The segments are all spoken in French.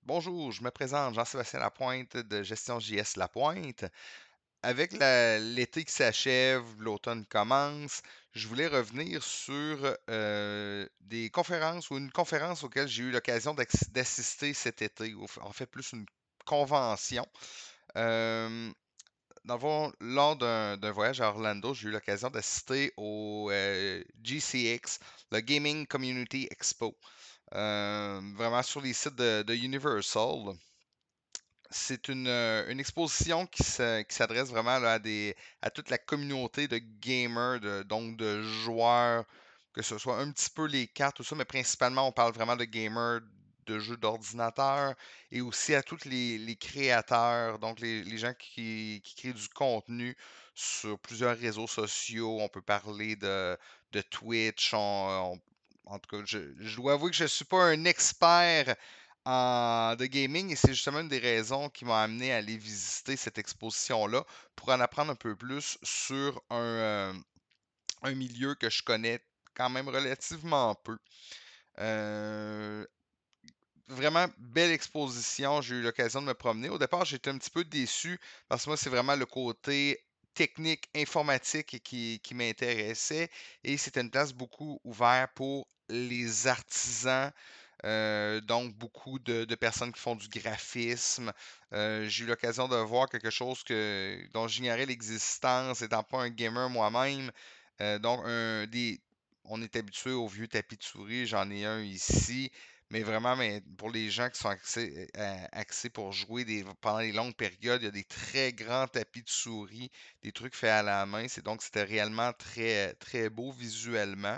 Bonjour, je me présente Jean-Sébastien Lapointe de Gestion JS Lapointe. Avec l'été qui s'achève, l'automne commence, je voulais revenir sur des conférences ou une conférence auquel j'ai eu l'occasion d'assister cet été, en fait plus une convention. Euh, Dans le fond, lors d'un voyage à Orlando, j'ai eu l'occasion d'assister au GCX, le Gaming Community Expo, vraiment sur les sites de Universal. C'est une exposition qui s'adresse vraiment là, à toute la communauté de gamers, donc de joueurs, que ce soit un petit peu les cartes, tout ça, mais principalement, on parle vraiment de gamers de jeux d'ordinateur et aussi à tous les créateurs, donc les gens qui créent du contenu sur plusieurs réseaux sociaux. On peut parler de Twitch. En tout cas, je dois avouer que je ne suis pas un expert de gaming et c'est justement une des raisons qui m'a amené à aller visiter cette exposition-là pour en apprendre un peu plus sur un milieu que je connais quand même relativement peu. Euh, Vraiment belle exposition, j'ai eu l'occasion de me promener. Au départ, j'étais un petit peu déçu parce que moi, c'est vraiment le côté technique, informatique qui m'intéressait et c'était une place beaucoup ouverte pour les artisans, donc beaucoup de personnes qui font du graphisme. J'ai eu l'occasion de voir quelque chose dont j'ignorais l'existence, étant pas un gamer moi-même. Donc, on est habitué aux vieux tapis de souris, j'en ai un ici, mais vraiment, mais pour les gens qui sont axés pour jouer pendant les longues périodes, il y a des très grands tapis de souris, des trucs faits à la main. C'était réellement très, très beau visuellement.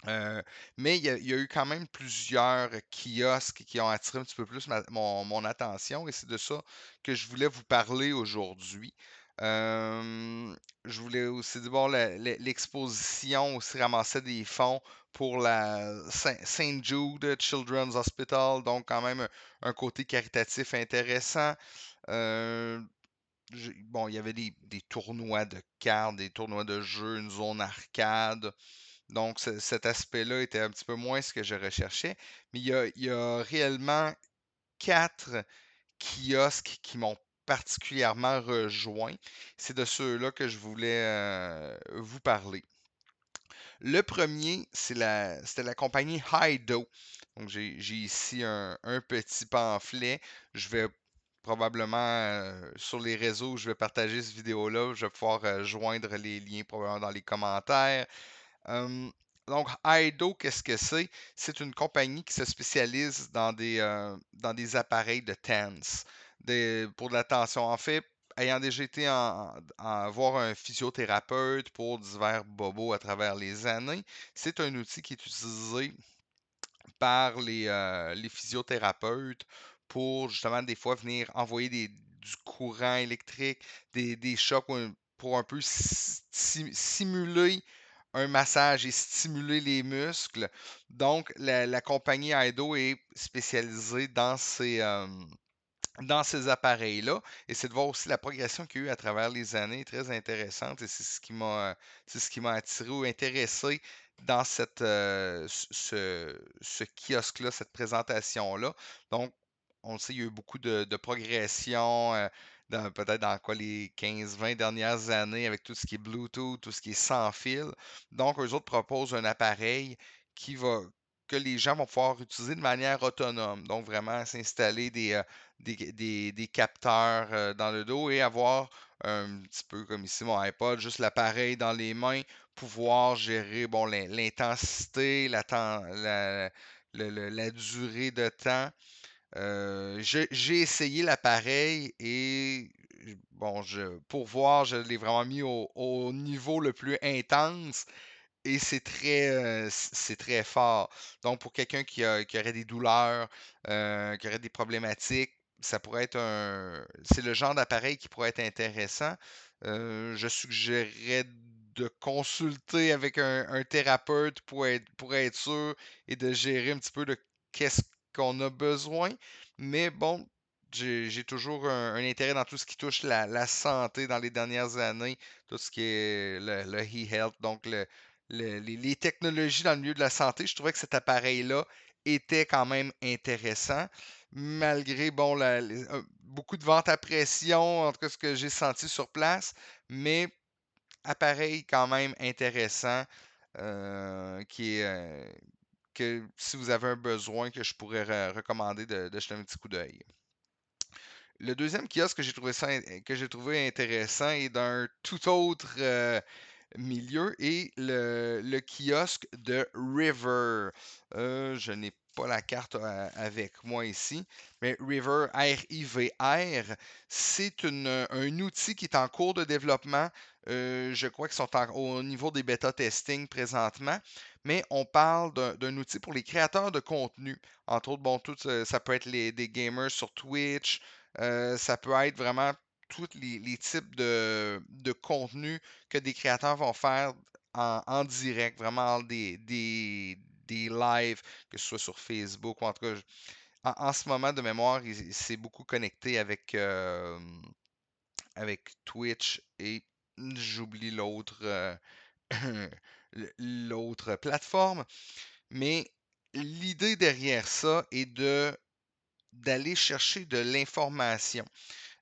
Euh, mais il y a eu quand même plusieurs kiosques qui ont attiré un petit peu plus mon attention et c'est de ça que je voulais vous parler aujourd'hui. Euh, je voulais aussi dire, bon, l'exposition aussi ramassait des fonds pour la Saint Jude Children's Hospital, donc quand même un côté caritatif intéressant. Euh, bon, il y avait des tournois de cartes, des tournois de jeux, une zone arcade. Donc, cet aspect-là était un petit peu moins ce que je recherchais. Mais il y a réellement 4 kiosques qui m'ont particulièrement rejoint. C'est de ceux-là que je voulais vous parler. Le premier, c'était la compagnie Hido. Donc, j'ai ici un petit pamphlet. Je vais probablement sur les réseaux, je vais partager cette vidéo-là. Je vais pouvoir joindre les liens probablement dans les commentaires. Euh, donc, Aido, qu'est-ce que c'est? C'est une compagnie qui se spécialise dans des appareils de TENS pour de l'attention. En fait, ayant déjà été voir un physiothérapeute pour divers bobos à travers les années, c'est un outil qui est utilisé par les physiothérapeutes pour justement des fois venir envoyer du courant électrique, des chocs pour un peu simuler un massage et stimuler les muscles. Donc, la compagnie Aido est spécialisée dans ces appareils-là. Et c'est de voir aussi la progression qu'il y a eu à travers les années, très intéressante. Et c'est ce qui m'a attiré ou intéressé dans ce kiosque-là, cette présentation-là. Donc, on le sait, il y a eu beaucoup de progression, peut-être dans quoi les 15-20 dernières années avec tout ce qui est Bluetooth, tout ce qui est sans fil. Donc, eux autres proposent un appareil qui va, que les gens vont pouvoir utiliser de manière autonome. Donc, vraiment s'installer des capteurs dans le dos et avoir un petit peu comme ici mon iPod, juste l'appareil dans les mains, pouvoir gérer bon, l'intensité, la durée de temps. J'ai essayé l'appareil et bon, pour voir, je l'ai vraiment mis au niveau le plus intense et c'est très fort. Donc, pour quelqu'un qui aurait des douleurs, qui aurait des problématiques, ça pourrait être c'est le genre d'appareil qui pourrait être intéressant. Je suggérerais de consulter avec un thérapeute pour être sûr et de gérer un petit peu de qu'est-ce qu'on a besoin. Mais bon, j'ai toujours un intérêt dans tout ce qui touche la santé dans les dernières années, tout ce qui est le e-health, donc les technologies dans le milieu de la santé. Je trouvais que cet appareil-là était quand même intéressant. malgré, bon, beaucoup de ventes à pression, en tout cas ce que j'ai senti sur place, mais appareil quand même intéressant, qui est, que si vous avez un besoin, que je pourrais recommander de jeter un petit coup d'œil. Le deuxième kiosque que j'ai trouvé intéressant est d'un tout autre milieu et le kiosque de River. Je n'ai pas la carte avec moi ici, mais River, R-I-V-R, c'est un outil qui est en cours de développement. Je crois qu'ils sont au niveau des bêta testing présentement, mais on parle d'un outil pour les créateurs de contenu. Entre autres, bon, ça peut être des gamers sur Twitch, ça peut être vraiment tous les types de contenus que des créateurs vont faire en direct, vraiment des lives, que ce soit sur Facebook ou en tout cas, en ce moment de mémoire, c'est beaucoup connecté avec Twitch et j'oublie l'autre plateforme. Mais l'idée derrière ça est d'aller chercher de l'information.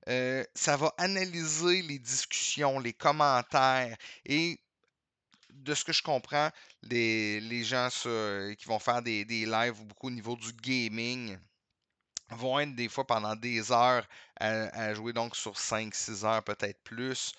Ça va analyser les discussions, les commentaires et de ce que je comprends, les gens qui vont faire des lives beaucoup au niveau du gaming vont être des fois pendant des heures à jouer donc sur 5 6 heures, peut-être plus.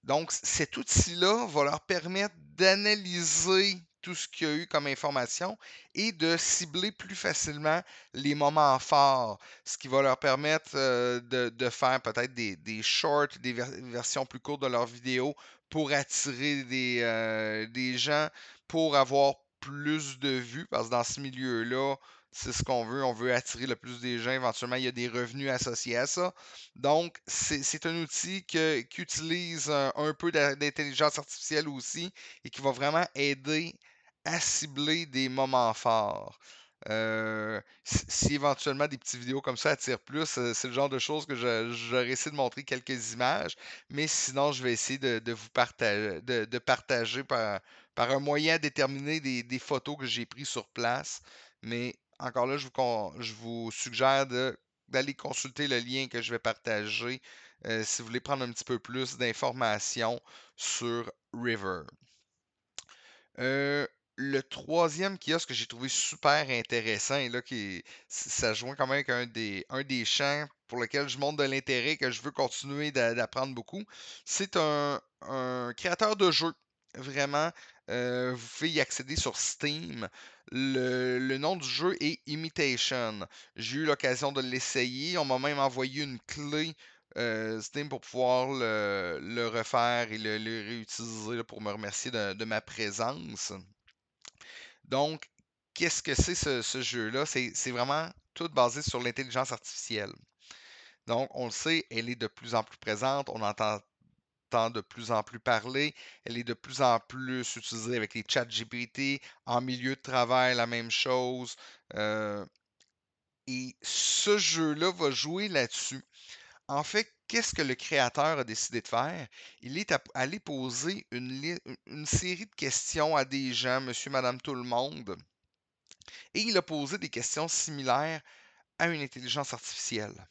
Donc, cet outil-là va leur permettre d'analyser tout ce qu'il y a eu comme information et de cibler plus facilement les moments forts, ce qui va leur permettre de faire peut-être des shorts, versions plus courtes de leurs vidéos pour attirer des gens, pour avoir plus de vues, parce que dans ce milieu-là, c'est ce qu'on veut. On veut attirer le plus des gens. Éventuellement, il y a des revenus associés à ça. Donc, c'est un outil qui utilise un peu d'intelligence artificielle aussi et qui va vraiment aider à cibler des moments forts. Si éventuellement des petites vidéos comme ça attirent plus, c'est le genre de choses que j'aurais essayé de montrer quelques images, mais sinon, je vais essayer de vous partager, de partager par un moyen déterminé des photos que j'ai prises sur place. Mais encore là, je vous suggère d'aller consulter le lien que je vais partager si vous voulez prendre un petit peu plus d'informations sur River. Euh, le troisième kiosque que j'ai trouvé super intéressant, et là, ça joint quand même avec un des champs pour lequel je montre de l'intérêt, que je veux continuer d'apprendre beaucoup, c'est un créateur de jeux. Vraiment, vous pouvez y accéder sur Steam. Le nom du jeu est Imitation. J'ai eu l'occasion de l'essayer. On m'a même envoyé une clé Steam pour pouvoir le refaire et le réutiliser là, pour me remercier de ma présence. Donc, qu'est-ce que c'est ce jeu-là? C'est vraiment tout basé sur l'intelligence artificielle. Donc, on le sait, elle est de plus en plus présente, on entend de plus en plus parler, elle est de plus en plus utilisée avec les chats GPT, en milieu de travail, la même chose. euh, et ce jeu-là va jouer là-dessus. En fait, qu'est-ce que le créateur a décidé de faire? Il est allé poser une série de questions à des gens, monsieur, madame, tout le monde, et il a posé des questions similaires à une intelligence artificielle.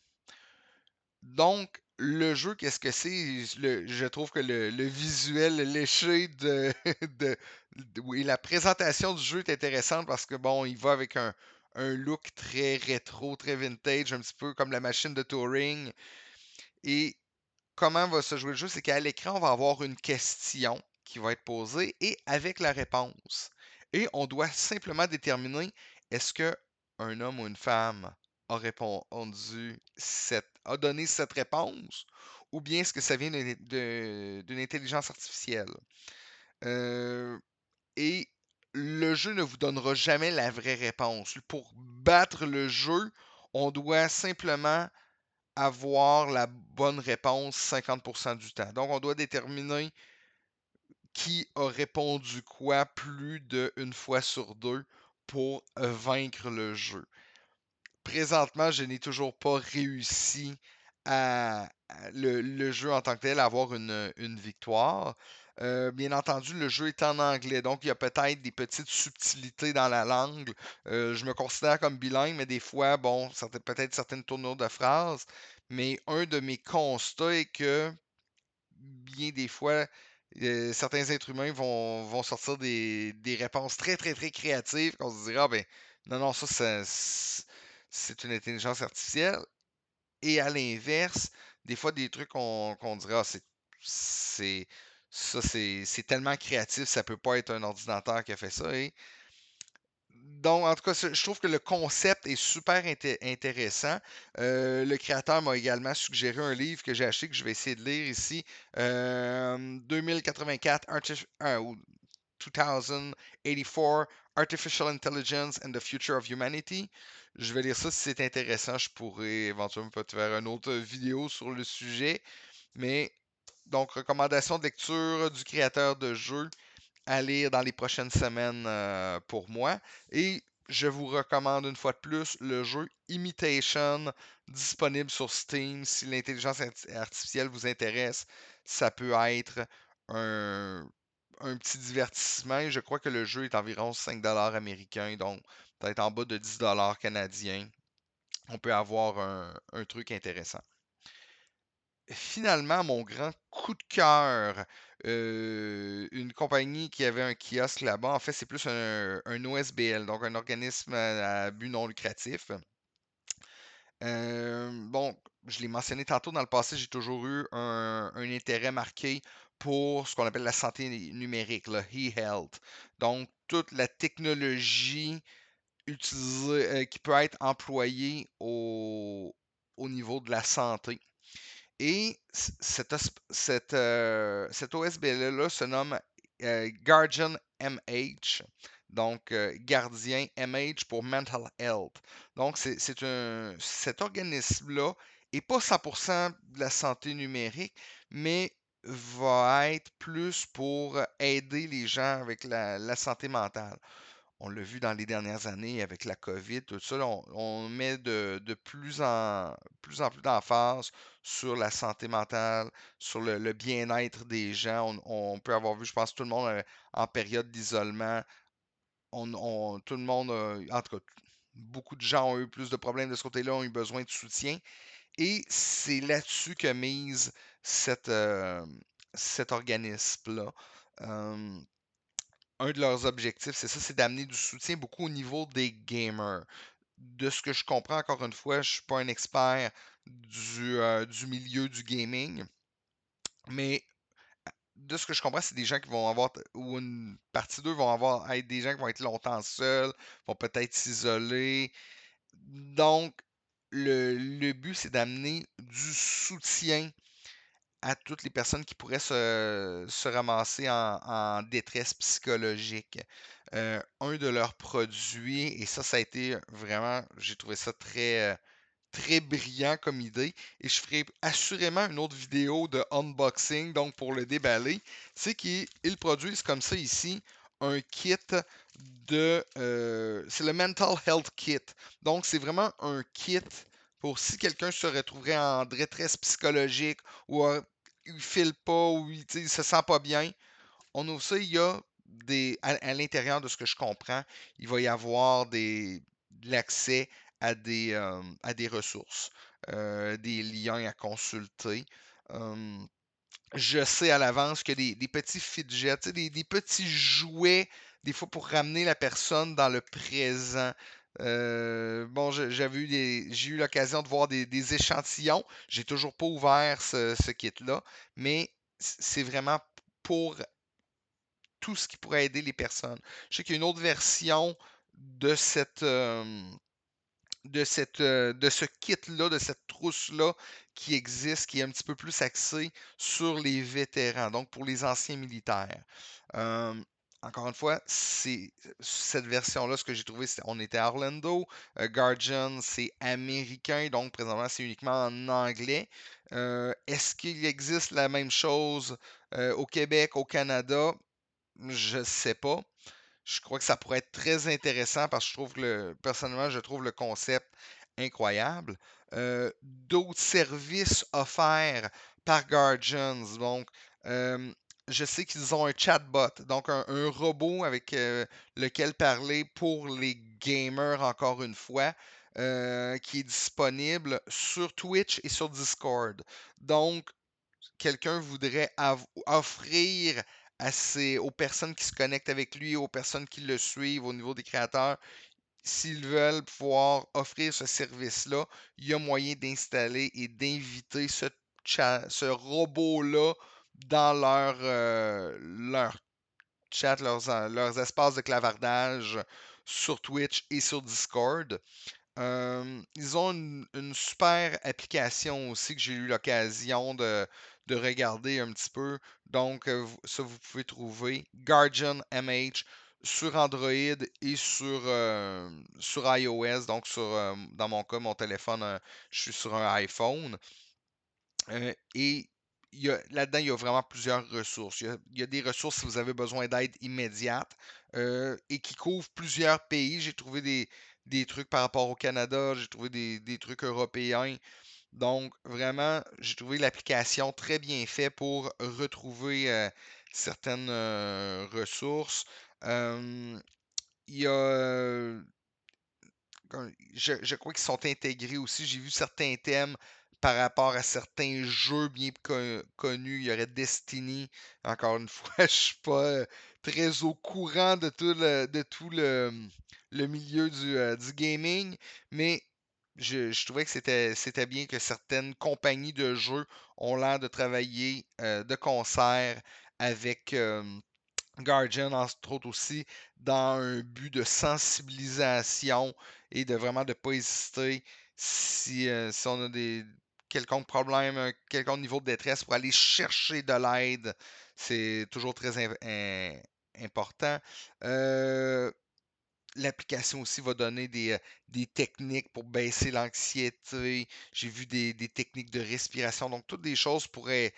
Donc, le jeu, qu'est-ce que c'est? Je trouve que le visuel léché oui, la présentation du jeu est intéressante parce que, bon, il va avec un look très rétro, très vintage, un petit peu comme la machine de Turing. Et comment va se jouer le jeu? C'est qu'à l'écran, on va avoir une question qui va être posée et avec la réponse. Et on doit simplement déterminer est-ce que un homme ou une femme a répondu a donné cette réponse ou bien est-ce que ça vient d'une intelligence artificielle? Euh, et le jeu ne vous donnera jamais la vraie réponse. Pour battre le jeu, on doit simplement avoir la bonne réponse 50% du temps. Donc, on doit déterminer qui a répondu quoi plus d'une fois sur deux pour vaincre le jeu. Présentement, je n'ai toujours pas réussi le jeu en tant que tel à avoir une victoire. Bien entendu, le jeu est en anglais, donc il y a peut-être des petites subtilités dans la langue. Je me considère comme bilingue, mais des fois, bon, peut-être certaines tournures de phrases. Mais un de mes constats est que bien des fois, certains êtres humains vont sortir des réponses très, très, très créatives qu'on se dira, ah ben, non, non, c'est une intelligence artificielle. Et à l'inverse, des fois, des trucs qu'on dirait, ah, c'est, c'est tellement créatif, ça peut pas être un ordinateur qui a fait ça. Et donc, en tout cas, je trouve que le concept est super intéressant. Le créateur m'a également suggéré un livre que j'ai acheté, que je vais essayer de lire ici. 2084, ou 2084, Artificial Intelligence and the Future of Humanity. Je vais lire ça si c'est intéressant. Je pourrais éventuellement peut-être faire une autre vidéo sur le sujet. Mais donc, recommandation de lecture du créateur de jeu à lire dans les prochaines semaines pour moi. Et je vous recommande une fois de plus le jeu Imitation, disponible sur Steam. Si l'intelligence artificielle vous intéresse, ça peut être un, un petit divertissement. Et je crois que le jeu est environ 5$ américains, donc peut-être en bas de 10$ canadiens. On peut avoir un truc intéressant. Finalement, mon grand coup de cœur, une compagnie qui avait un kiosque là-bas, en fait, c'est plus un OSBL, donc un organisme à but non lucratif. Bon, je l'ai mentionné tantôt dans le passé, j'ai toujours eu un intérêt marqué pour ce qu'on appelle la santé numérique, le e-health. Donc, toute la technologie utilisée, qui peut être employée au niveau de la santé. Et cet OSBL-là se nomme Guardian MH, donc Gardien MH pour Mental Health. Donc, cet organisme-là n'est pas 100% de la santé numérique, mais va être plus pour aider les gens avec la santé mentale. On l'a vu dans les dernières années avec la COVID, tout ça, là, on met de plus en plus d'emphase sur la santé mentale, sur le bien-être des gens. On peut avoir vu, je pense, tout le monde en période d'isolement. Tout le monde, en tout cas, beaucoup de gens ont eu plus de problèmes de ce côté-là, ont eu besoin de soutien. Et c'est là-dessus que mise cet organisme-là. Euh, un de leurs objectifs, c'est ça, c'est d'amener du soutien beaucoup au niveau des gamers. De ce que je comprends, encore une fois, je suis pas un expert du milieu du gaming, mais de ce que je comprends, c'est des gens qui vont avoir, ou une partie d'eux vont avoir, être des gens qui vont être longtemps seuls, vont peut-être s'isoler. Donc, le but, c'est d'amener du soutien à toutes les personnes qui pourraient se ramasser en détresse psychologique. Un de leurs produits, et ça a été vraiment, j'ai trouvé ça très brillant comme idée, et je ferai assurément une autre vidéo de unboxing, donc pour le déballer. C'est qu'ils produisent comme ça ici un kit c'est le Mental Health Kit. Donc, c'est vraiment un kit pour si quelqu'un se retrouverait en détresse psychologique ou il file pas ou il se sent pas bien. On ouvre ça, il y a à l'intérieur de ce que je comprends, il va y avoir de l'accès à des ressources, des liens à consulter. Hum, je sais à l'avance que des petits fidgets, tu sais, des petits jouets, des fois pour ramener la personne dans le présent. Bon, j'ai eu l'occasion de voir des échantillons. J'ai toujours pas ouvert ce kit-là, mais c'est vraiment pour tout ce qui pourrait aider les personnes. Je sais qu'il y a une autre version de de ce kit-là, de cette trousse-là qui existe, qui est un petit peu plus axée sur les vétérans, donc pour les anciens militaires. Euh, Encore une fois, c'est cette version-là, ce que j'ai trouvé, on était à Orlando. Guardian, c'est américain, donc présentement, c'est uniquement en anglais. Est-ce qu'il existe la même chose au Québec, au Canada? Je ne sais pas. Je crois que ça pourrait être très intéressant parce que je trouve personnellement, je trouve le concept incroyable. D'autres services offerts par Guardians. Donc, euh, je sais qu'ils ont un chatbot, donc un robot avec lequel parler pour les gamers, encore une fois, qui est disponible sur Twitch et sur Discord. Donc, quelqu'un voudrait offrir aux personnes qui se connectent avec lui, aux personnes qui le suivent au niveau des créateurs, s'ils veulent pouvoir offrir ce service-là, il y a moyen d'installer et d'inviter ce robot-là dans leur chat, leurs espaces de clavardage sur Twitch et sur Discord. Ils ont une super application aussi que j'ai eu l'occasion de regarder un petit peu. Donc, ça, vous pouvez trouver Guardian MH sur Android et sur iOS. Donc, dans mon cas, mon téléphone, je suis sur un iPhone. Et là-dedans, il y a vraiment plusieurs ressources. Il y a des ressources si vous avez besoin d'aide immédiate et qui couvrent plusieurs pays. J'ai trouvé des trucs par rapport au Canada, j'ai trouvé des trucs européens. Donc, vraiment, j'ai trouvé l'application très bien faite pour retrouver certaines ressources. Il y a je crois qu'ils sont intégrés aussi. J'ai vu certains thèmes par rapport à certains jeux bien connus. Il y aurait Destiny. Encore une fois, je suis pas très au courant de tout le milieu du gaming, mais je trouvais que c'était bien que certaines compagnies de jeux ont l'air de travailler de concert avec Guardian, entre autres aussi, dans un but de sensibilisation et de vraiment de ne pas hésiter si on a des quelconque problème, un quelconque niveau de détresse pour aller chercher de l'aide. C'est toujours très important. Euh, L'application aussi va donner des techniques pour baisser l'anxiété. J'ai vu des techniques de respiration. Donc, toutes des choses pourraient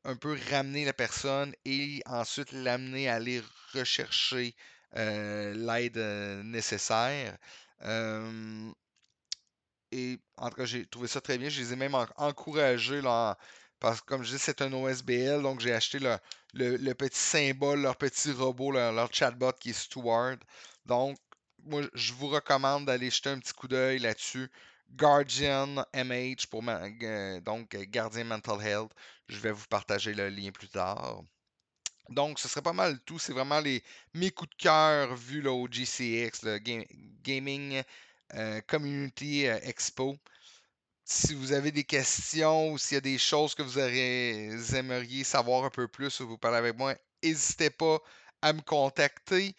un peu ramener la personne et ensuite l'amener à aller rechercher l'aide nécessaire. Euh, et en tout cas, j'ai trouvé ça très bien. Je les ai même encouragés là, parce que comme je dis, c'est un OSBL, donc j'ai acheté le petit symbole, leur petit robot, leur chatbot qui est Steward. Donc, moi, je vous recommande d'aller jeter un petit coup d'œil là-dessus. Guardian MH donc Gardien Mental Health. Je vais vous partager le lien plus tard. Donc, ce serait pas mal tout. C'est vraiment mes coups de cœur vus là, au GCX, le Gaming Community Expo. Si vous avez des questions ou s'il y a des choses que vous aimeriez savoir un peu plus ou vous parler avec moi, n'hésitez pas à me contacter.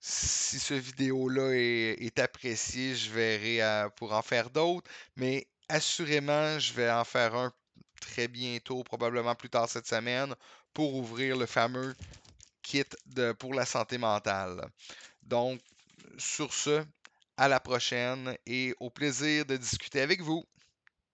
Si ce vidéo-là est apprécié, je verrai pour en faire d'autres. Mais assurément, je vais en faire un très bientôt, probablement plus tard cette semaine, pour ouvrir le fameux kit pour la santé mentale. Donc, sur ce, à la prochaine et au plaisir de discuter avec vous.